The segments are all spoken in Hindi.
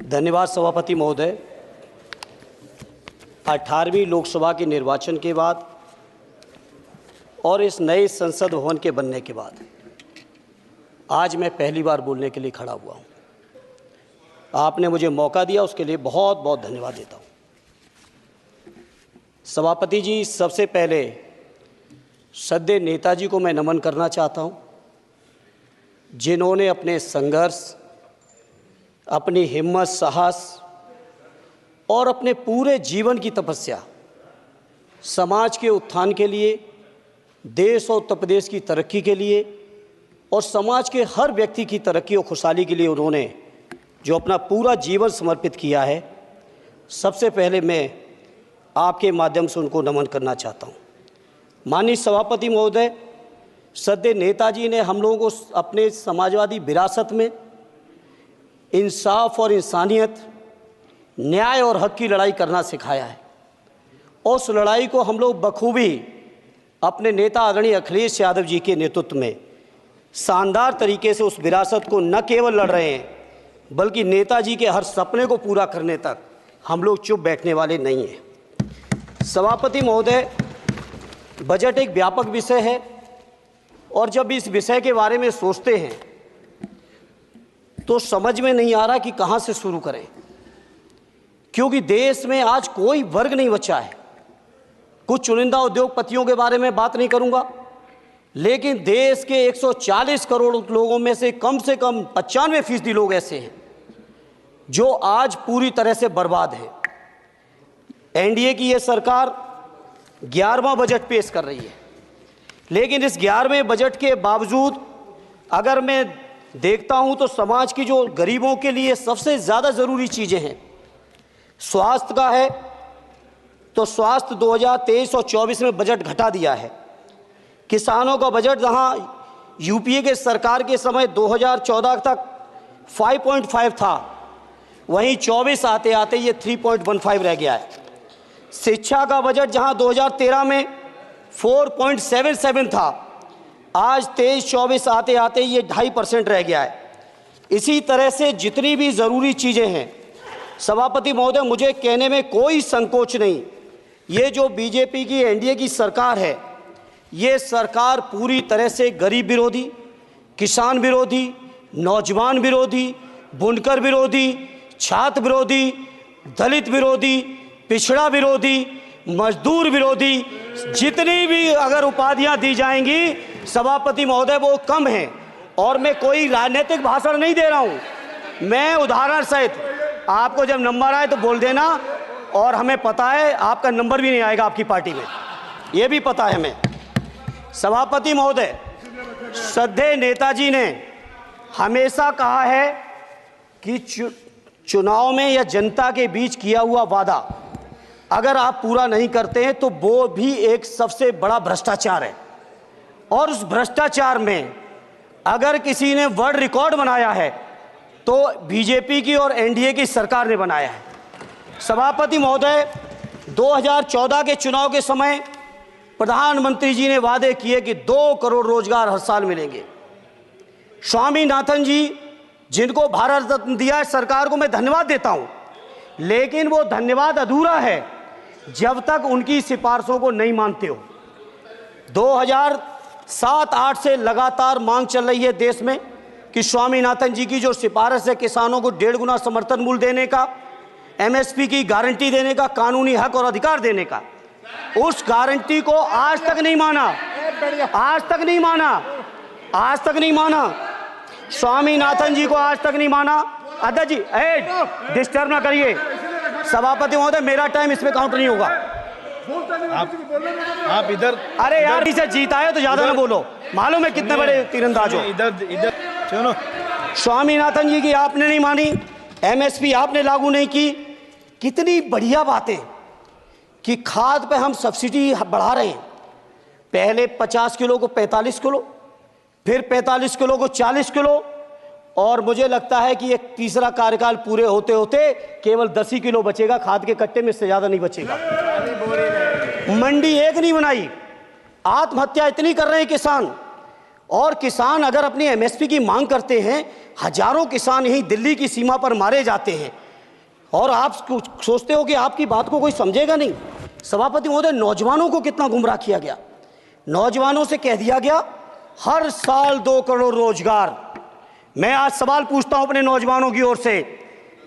धन्यवाद सभापति महोदय। 18वीं लोकसभा के निर्वाचन के बाद और इस नए संसद भवन के बनने के बाद आज मैं पहली बार बोलने के लिए खड़ा हुआ हूँ। आपने मुझे मौका दिया, उसके लिए बहुत बहुत धन्यवाद देता हूँ। सभापति जी, सबसे पहले श्रद्धेय नेताजी को मैं नमन करना चाहता हूँ, जिन्होंने अपने संघर्ष, अपनी हिम्मत, साहस और अपने पूरे जीवन की तपस्या समाज के उत्थान के लिए, देश और उत्तर प्रदेश की तरक्की के लिए और समाज के हर व्यक्ति की तरक्की और खुशहाली के लिए उन्होंने जो अपना पूरा जीवन समर्पित किया है, सबसे पहले मैं आपके माध्यम से उनको नमन करना चाहता हूँ। माननीय सभापति महोदय, श्रद्धेय नेताजी ने हम लोगों को अपने समाजवादी विरासत में इंसाफ और इंसानियत, न्याय और हक की लड़ाई करना सिखाया है। उस लड़ाई को हम लोग बखूबी अपने नेता आदरणीय अखिलेश यादव जी के नेतृत्व में शानदार तरीके से उस विरासत को न केवल लड़ रहे हैं, बल्कि नेताजी के हर सपने को पूरा करने तक हम लोग चुप बैठने वाले नहीं हैं। सभापति महोदय, बजट एक व्यापक विषय है और जब इस विषय के बारे में सोचते हैं तो समझ में नहीं आ रहा कि कहाँ से शुरू करें, क्योंकि देश में आज कोई वर्ग नहीं बचा है। कुछ चुनिंदा उद्योगपतियों के बारे में बात नहीं करूंगा, लेकिन देश के 140 करोड़ लोगों में से कम 95% लोग ऐसे हैं जो आज पूरी तरह से बर्बाद हैं। एनडीए की ये सरकार 11वां बजट पेश कर रही है, लेकिन इस 11वें बजट के बावजूद अगर मैं देखता हूं तो समाज की जो गरीबों के लिए सबसे ज़्यादा ज़रूरी चीज़ें हैं, स्वास्थ्य का है तो स्वास्थ्य 2023 और 24 में बजट घटा दिया है। किसानों का बजट जहां यूपीए के सरकार के समय 2014 तक 5.5 था, वहीं 24 आते आते ये 3.15 रह गया है। शिक्षा का बजट जहां 2013 में 4.77 था, आज 23-24 आते आते ये 2.5% रह गया है। इसी तरह से जितनी भी ज़रूरी चीज़ें हैं, सभापति महोदय, मुझे कहने में कोई संकोच नहीं, ये जो बीजेपी की एनडीए की सरकार है, ये सरकार पूरी तरह से गरीब विरोधी, किसान विरोधी, नौजवान विरोधी, बुनकर विरोधी, छात्र विरोधी, दलित विरोधी, पिछड़ा विरोधी, मजदूर विरोधी, जितनी भी अगर उपाधियां दी जाएंगी सभापति महोदय वो कम हैं। और मैं कोई राजनीतिक भाषण नहीं दे रहा हूं, मैं उदाहरण सहित आपको जब नंबर आए तो बोल देना, और हमें पता है आपका नंबर भी नहीं आएगा आपकी पार्टी में, ये भी पता है हमें। सभापति महोदय, श्रद्धेय नेताजी ने हमेशा कहा है कि चुनाव में या जनता के बीच किया हुआ वादा अगर आप पूरा नहीं करते हैं तो वो भी एक सबसे बड़ा भ्रष्टाचार है, और उस भ्रष्टाचार में अगर किसी ने वर्ल्ड रिकॉर्ड बनाया है तो बीजेपी की और एनडीए की सरकार ने बनाया है। सभापति महोदय, 2014 के चुनाव के समय प्रधानमंत्री जी ने वादे किए कि 2 करोड़ रोजगार हर साल मिलेंगे। स्वामीनाथन जी, जिनको भारत रत्न दिया है सरकार को मैं धन्यवाद देता हूं, लेकिन वो धन्यवाद अधूरा है जब तक उनकी सिफारिशों को नहीं मानते हो। 2007-8 से लगातार मांग चल रही है देश में कि स्वामीनाथन जी की जो सिफारिश है किसानों को 1.5 गुना समर्थन मूल्य देने का, एमएसपी की गारंटी देने का, कानूनी हक और अधिकार देने का, उस गारंटी को आज तक नहीं माना, आज तक नहीं माना, आज तक नहीं माना। स्वामीनाथन जी को आज तक नहीं माना। अध्यक्ष जी, डिस्टर्ब ना करिए। सभापति महोदय, मेरा टाइम इसमें काउंट नहीं होगा। आप इधर, अरे यार, इसे जीता है तो ज्यादा ना बोलो, मालूम है कितने बड़े तीरंदाज हो। इधर चलो। स्वामीनाथन जी की आपने नहीं मानी, एमएसपी आपने लागू नहीं की। कितनी बढ़िया बातें कि खाद पे हम सब्सिडी बढ़ा रहे हैं, पहले 50 किलो को 45 किलो, फिर 45 किलो को 40 किलो, और मुझे लगता है कि एक तीसरा कार्यकाल पूरे होते होते केवल 10 ही किलो बचेगा खाद के कट्टे में, इससे ज़्यादा नहीं बचेगा। मंडी एक नहीं बनाई, आत्महत्या इतनी कर रहे हैं किसान, और किसान अगर अपनी एमएसपी की मांग करते हैं, हजारों किसान यहीं दिल्ली की सीमा पर मारे जाते हैं, और आप सोचते हो कि आपकी बात को कोई समझेगा नहीं। सभापति महोदय, नौजवानों को कितना गुमराह किया गया। नौजवानों से कह दिया गया हर साल 2 करोड़ रोजगार। मैं आज सवाल पूछता हूं अपने नौजवानों की ओर से,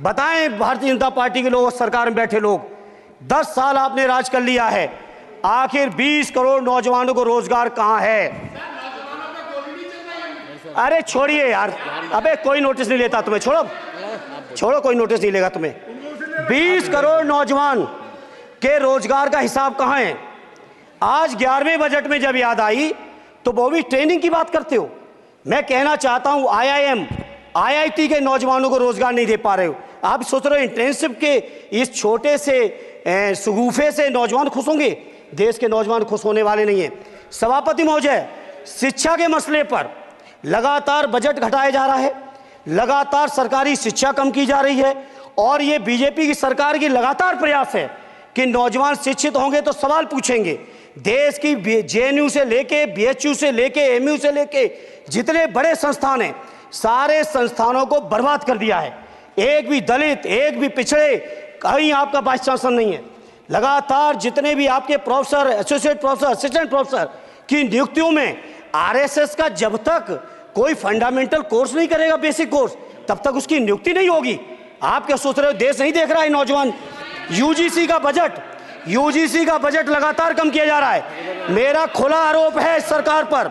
बताएं भारतीय जनता पार्टी के लोग, सरकार में बैठे लोग, 10 साल आपने राज कर लिया है, आखिर 20 करोड़ नौजवानों को रोजगार कहां है? अरे छोड़िए यार, अबे कोई नोटिस नहीं लेता तुम्हें, छोड़ो कोई नोटिस नहीं लेगा तुम्हें। 20 करोड़ नौजवान के रोजगार का हिसाब कहां है? आज 11वें बजट में जब याद आई तो वो भी ट्रेनिंग की बात करते हो। मैं कहना चाहता हूं IIM, IIT के नौजवानों को रोजगार नहीं दे पा रहे हो। आप सोच रहे हो इंटर्नशिप के इस छोटे से शगुफे से नौजवान खुश होंगे? देश के नौजवान खुश होने वाले नहीं है। सभापति महोदय, शिक्षा के मसले पर लगातार बजट घटाया जा रहा है, लगातार सरकारी शिक्षा कम की जा रही है, और ये बीजेपी की सरकार की लगातार प्रयास है कि नौजवान शिक्षित होंगे तो सवाल पूछेंगे। देश की JNU से लेके BHU से लेके MU से लेके जितने बड़े संस्थान हैं, सारे संस्थानों को बर्बाद कर दिया है। एक भी दलित, एक भी पिछड़े, कहीं आपका वाइस चांसलर नहीं है। लगातार जितने भी आपके professor, associate professor, assistant professor की नियुक्तियों में RSS का जब तक कोई फंडामेंटल कोर्स नहीं करेगा, बेसिक कोर्स, तब तक उसकी नियुक्ति नहीं होगी। आप क्या सोच रहे हो देश नहीं देख रहा है नौजवान? UGC का बजट लगातार कम किया जा रहा है। मेरा खुला आरोप है इस सरकार पर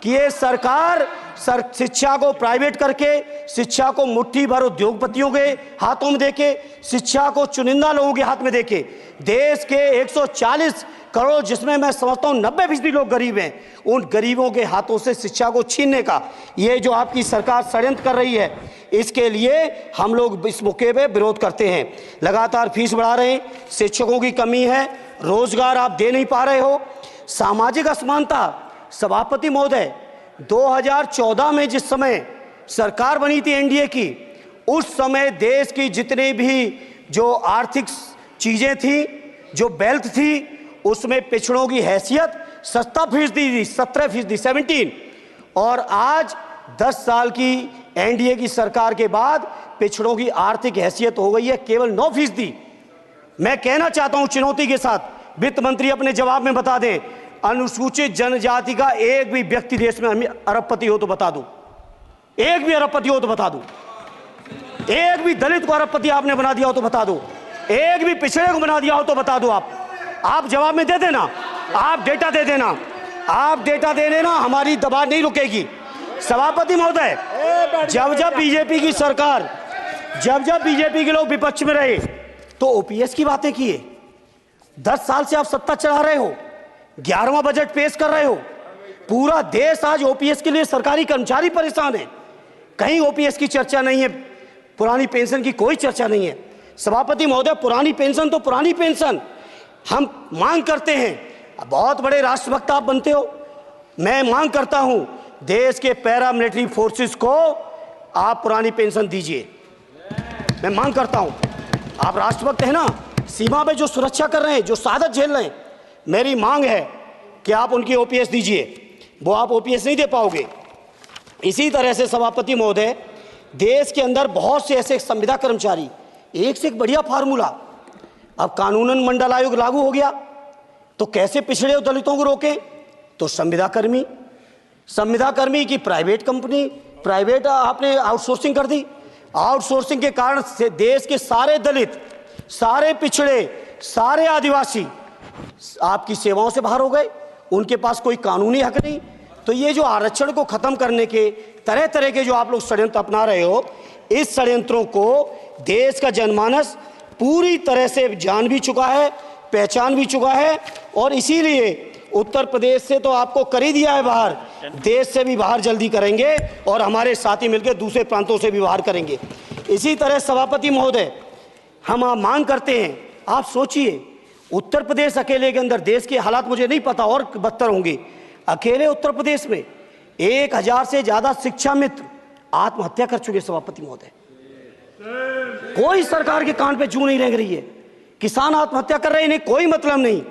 कि ये सरकार शिक्षा को प्राइवेट करके, शिक्षा को मुट्ठी भर उद्योगपतियों के हाथों में देके, शिक्षा को चुनिंदा लोगों के हाथ में देके, देश के 140 करोड़, जिसमें मैं समझता हूं 90% लोग गरीब हैं, उन गरीबों के हाथों से शिक्षा को छीनने का ये जो आपकी सरकार षड्यंत्र कर रही है, इसके लिए हम लोग इस मौके पे विरोध करते हैं। लगातार फीस बढ़ा रहे हैं, शिक्षकों की कमी है, रोजगार आप दे नहीं पा रहे हो, सामाजिक असमानता। सभापति महोदय, 2014 में जिस समय सरकार बनी थी NDA की, उस समय देश की जितने भी जो आर्थिक चीजें थी, जो वेल्थ थी, उसमें पिछड़ों की हैसियत 17% थी, 17%, और आज 10 साल की NDA की सरकार के बाद पिछड़ों की आर्थिक हैसियत हो गई है केवल 9%। मैं कहना चाहता हूं चुनौती के साथ, वित्त मंत्री अपने जवाब में बता दें, अनुसूचित जनजाति का एक भी व्यक्ति देश में अरबपति हो तो बता दो, एक भी अरबपति हो तो बता दो, एक भी दलित को अरबपति आपने बना दिया हो तो बता दो, एक भी पिछड़े को बना दिया हो तो बता दो। आप जवाब में दे देना, आप डेटा दे देना, आप डेटा दे देना, हमारी दबाव नहीं रुकेगी। सभापति महोदय, जब बीजेपी की सरकार, जब बीजेपी के लोग विपक्ष में रहे तो OPS की बातें किए। 10 साल से आप सत्ता चला रहे हो, 11वां बजट पेश कर रहे हो, पूरा देश आज OPS के लिए, सरकारी कर्मचारी परेशान है, कहीं OPS की चर्चा नहीं है, पुरानी पेंशन की कोई चर्चा नहीं है। सभापति महोदय, पुरानी पेंशन तो पुरानी पेंशन, हम मांग करते हैं, बहुत बड़े राष्ट्रभक्त आप बनते हो, मैं मांग करता हूं देश के पैरामिलिट्री फोर्सेस को आप पुरानी पेंशन दीजिए। मैं मांग करता हूं, आप राष्ट्रभक्त हैं ना, सीमा पे जो सुरक्षा कर रहे हैं, जो शहादत झेल रहे हैं, मेरी मांग है कि आप उनकी OPS दीजिए। वो आप OPS नहीं दे पाओगे। इसी तरह से सभापति महोदय, देश के अंदर बहुत से ऐसे संविदा कर्मचारी, एक से एक बढ़िया फार्मूला, अब कानूनन मंडल आयोग लागू हो गया तो कैसे पिछड़े और दलितों को रोकें? तो संविदा कर्मी की प्राइवेट कंपनी, प्राइवेट आपने आउटसोर्सिंग कर दी। आउटसोर्सिंग के कारण से देश के सारे दलित, सारे पिछड़े, सारे आदिवासी आपकी सेवाओं से बाहर हो गए, उनके पास कोई कानूनी हक नहीं। तो ये जो आरक्षण को खत्म करने के तरह तरह के जो आप लोग षड्यंत्र अपना रहे हो, इस षड्यंत्रों को देश का जनमानस पूरी तरह से जान भी चुका है, पहचान भी चुका है, और इसीलिए उत्तर प्रदेश से तो आपको कर ही दिया है बाहर, देश से भी बाहर जल्दी करेंगे, और हमारे साथी मिलकर दूसरे प्रांतों से भी बाहर करेंगे। इसी तरह सभापति महोदय, हम मांग करते हैं, आप सोचिए, उत्तर प्रदेश अकेले के अंदर, देश के हालात मुझे नहीं पता और बदतर होंगे, अकेले उत्तर प्रदेश में 1000 से ज्यादा शिक्षा मित्र आत्महत्या कर चुके। सभापति महोदय, कोई सरकार के कान पे जू नहीं रेंग रही है, किसान आत्महत्या कर रहे हैं, इन्हें कोई मतलब नहीं,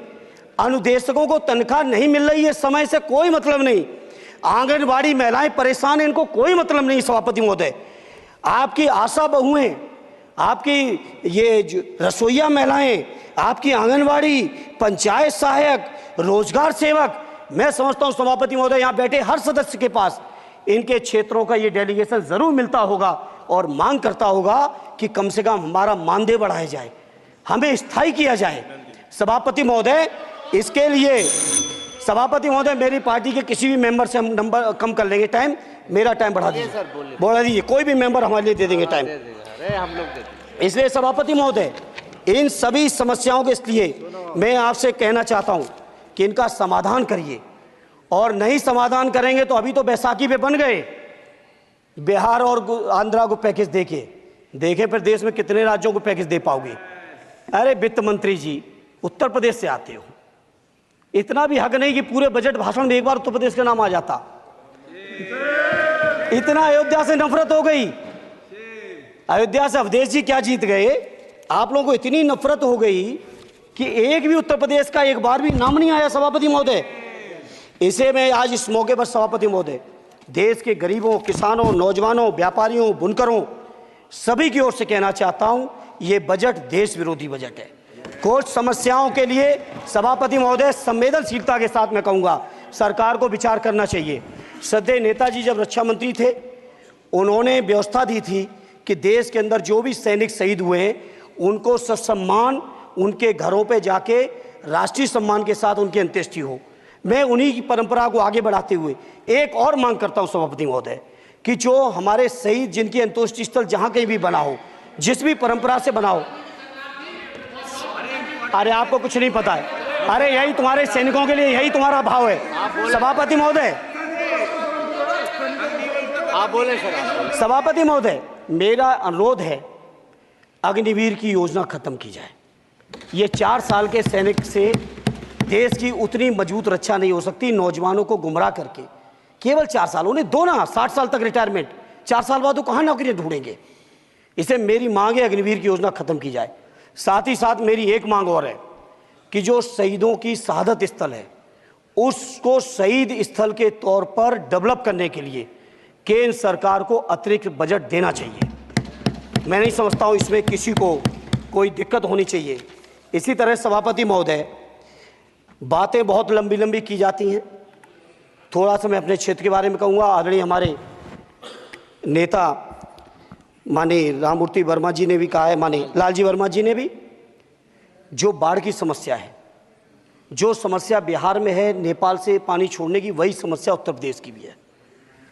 अनुदेशकों को तनख्वाह नहीं मिल रही है समय से, कोई मतलब नहीं, आंगनबाड़ी महिलाएं परेशान हैं, इनको कोई मतलब नहीं। सभापति महोदय, आपकी आशा बहुएं आपकी ये रसोइया महिलाएं, आपकी आंगनवाड़ी, पंचायत सहायक, रोजगार सेवक, मैं समझता हूं सभापति महोदय यहाँ बैठे हर सदस्य के पास इनके क्षेत्रों का ये डेलीगेशन जरूर मिलता होगा और मांग करता होगा कि कम से कम हमारा मानदेय बढ़ाया जाए, हमें स्थायी किया जाए। सभापति महोदय, इसके लिए सभापति महोदय मेरी पार्टी के किसी भी मेंबर से हम नंबर कम कर लेंगे, टाइम, मेरा टाइम बढ़ा दीजिए, बढ़ा दीजिए, कोई भी मेंबर हमारे लिए दे देंगे टाइम, हम लोग। इसलिए सभापति महोदय, इन सभी समस्याओं के इसलिए मैं आपसे कहना चाहता हूं कि इनका समाधान करिए, और नहीं समाधान करेंगे तो अभी तो बैसाखी पे बन गए, बिहार और आंध्रा को पैकेज देखे फिर देश में कितने राज्यों को पैकेज दे पाओगे। अरे वित्त मंत्री जी, उत्तर प्रदेश से आते हो, इतना भी हक नहीं कि पूरे बजट भाषण में एक बार उत्तर प्रदेश का नाम आ जाता। इतना अयोध्या से नफरत हो गई, अयोध्या से अवधेश जी क्या जीत गए, आप लोगों को इतनी नफरत हो गई कि एक भी उत्तर प्रदेश का एक बार भी नाम नहीं आया सभापति महोदय। इसे मैं आज इस मौके पर सभापति महोदय देश के गरीबों, किसानों, नौजवानों, व्यापारियों, बुनकरों सभी की ओर से कहना चाहता हूं, ये बजट देश विरोधी बजट है। कुछ समस्याओं के लिए सभापति महोदय संवेदनशीलता के साथ मैं कहूंगा सरकार को विचार करना चाहिए। श्रद्धेय नेताजी जब रक्षा मंत्री थे, उन्होंने व्यवस्था दी थी कि देश के अंदर जो भी सैनिक शहीद हुए हैं उनको ससम्मान उनके घरों पे जाके राष्ट्रीय सम्मान के साथ उनकी अंत्येष्टि हो। मैं उन्हीं की परंपरा को आगे बढ़ाते हुए एक और मांग करता हूं सभापति महोदय कि जो हमारे शहीद जिनकी अंत्येष्टि स्थल जहां कहीं भी बना हो, जिस भी परंपरा से बना हो, अरे आपको कुछ नहीं पता है, अरे यही तुम्हारे सैनिकों के लिए यही तुम्हारा भाव है। सभापति महोदय, आप बोले सर। सभापति महोदय, मेरा अनुरोध है अग्निवीर की योजना खत्म की जाए। ये 4 साल के सैनिक से देश की उतनी मजबूत रक्षा नहीं हो सकती। नौजवानों को गुमराह करके केवल 4 साल, उन्हें दो ना 60 साल तक रिटायरमेंट, 4 साल बाद वो कहाँ नौकरियां ढूंढेंगे। इसे मेरी मांग है अग्निवीर की योजना खत्म की जाए। साथ ही साथ मेरी एक मांग और है कि जो शहीदों की शहादत स्थल है उसको शहीद स्थल के तौर पर डेवलप करने के लिए केंद्र सरकार को अतिरिक्त बजट देना चाहिए। मैं नहीं समझता हूं इसमें किसी को कोई दिक्कत होनी चाहिए। इसी तरह सभापति महोदय, बातें बहुत लंबी लंबी की जाती हैं, थोड़ा सा मैं अपने क्षेत्र के बारे में कहूँगा। आदरणीय हमारे नेता माननीय राममूर्ति वर्मा जी ने भी कहा है, माननीय लालजी वर्मा जी ने भी, जो बाढ़ की समस्या है, जो समस्या बिहार में है नेपाल से पानी छोड़ने की, वही समस्या उत्तर प्रदेश की भी है।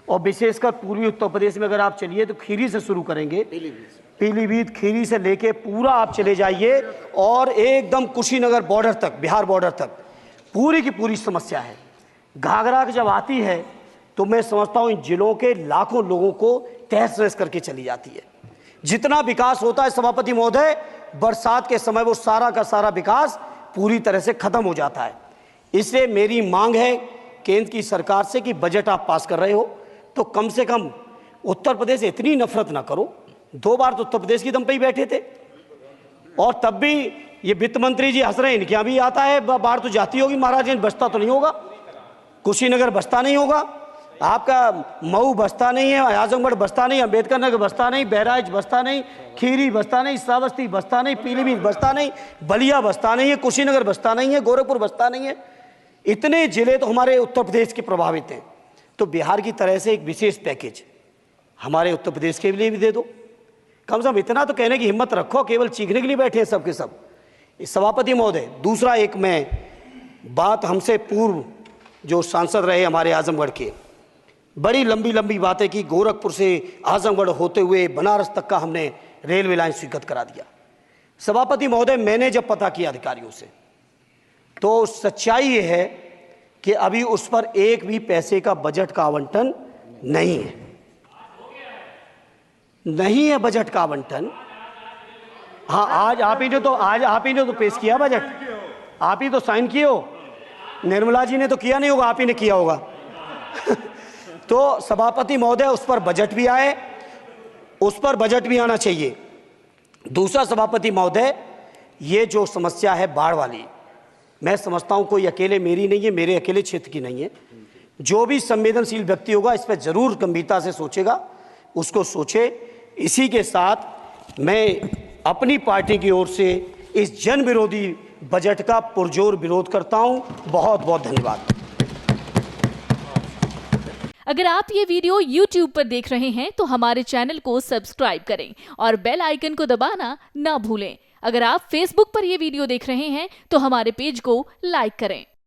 और विशेषकर पूर्वी उत्तर प्रदेश में अगर आप चलिए तो खीरी से शुरू करेंगे, पीलीभीत खीरी से लेके पूरा आप चले जाइए और एकदम कुशीनगर बॉर्डर तक, बिहार बॉर्डर तक पूरी की पूरी समस्या है। घाघरा जब आती है तो मैं समझता हूँ इन जिलों के लाखों लोगों को तहस नहस करके चली जाती है। जितना विकास होता है सभापति महोदय, बरसात के समय वो सारा का सारा विकास पूरी तरह से खत्म हो जाता है। इसलिए मेरी मांग है केंद्र की सरकार से कि बजट आप पास कर रहे हो तो कम से कम उत्तर प्रदेश से इतनी नफरत ना करो। 2 बार तो उत्तर प्रदेश की दम पे ही बैठे थे, और तब भी ये वित्त मंत्री जी हंस रहे हैं, इनके यहाँ भी आता है, बाढ़ तो जाती होगी महाराज, बसता तो नहीं होगा, कुशीनगर बसता नहीं होगा, आपका मऊ बसता नहीं है, आजमगढ़ बसता नहीं, अम्बेडकर नगर बसता नहीं, बहराइच बसता नहीं, खीरी बसता नहीं, श्रावस्ती बसता नहीं, पीलीभीत बसता नहीं, बलिया बसता नहीं है, कुशीनगर बसता नहीं है, गोरखपुर बसता नहीं है। इतने जिले तो हमारे उत्तर प्रदेश के प्रभावित हैं। तो बिहार की तरह से एक विशेष पैकेज हमारे उत्तर प्रदेश के लिए भी दे दो। कम से कम इतना तो कहने की हिम्मत रखो, केवल चीखने के लिए बैठे हैं सब के सब। सभापति महोदय, दूसरा एक मैं बात, हमसे पूर्व जो सांसद रहे हमारे आजमगढ़ के, बड़ी लंबी लंबी बातें की, गोरखपुर से आजमगढ़ होते हुए बनारस तक का हमने रेलवे लाइन स्वीकृत करा दिया। सभापति महोदय, मैंने जब पता किया अधिकारियों से तो सच्चाई ये है कि अभी उस पर एक भी पैसे का बजट का आवंटन नहीं है, नहीं है बजट का आवंटन। हाँ, आज आप ही ने तो पेश किया बजट, आप ही तो साइन किए हो, निर्मला जी ने तो किया नहीं होगा, आप ही ने किया होगा। तो सभापति महोदय, उस पर बजट भी आए, उस पर बजट भी आना चाहिए। दूसरा सभापति महोदय, ये जो समस्या है बाढ़ वाली, मैं समझता हूं कोई अकेले मेरी नहीं है, मेरे अकेले क्षेत्र की नहीं है। जो भी संवेदनशील व्यक्ति होगा इस पर जरूर गंभीरता से सोचेगा, उसको सोचे। इसी के साथ मैं अपनी पार्टी की ओर से इस जन विरोधी बजट का पुरजोर विरोध करता हूं। बहुत बहुत धन्यवाद। अगर आप ये वीडियो YouTube पर देख रहे हैं तो हमारे चैनल को सब्सक्राइब करें और बेल आइकन को दबाना ना भूलें। अगर आप Facebook पर ये वीडियो देख रहे हैं तो हमारे पेज को लाइक करें।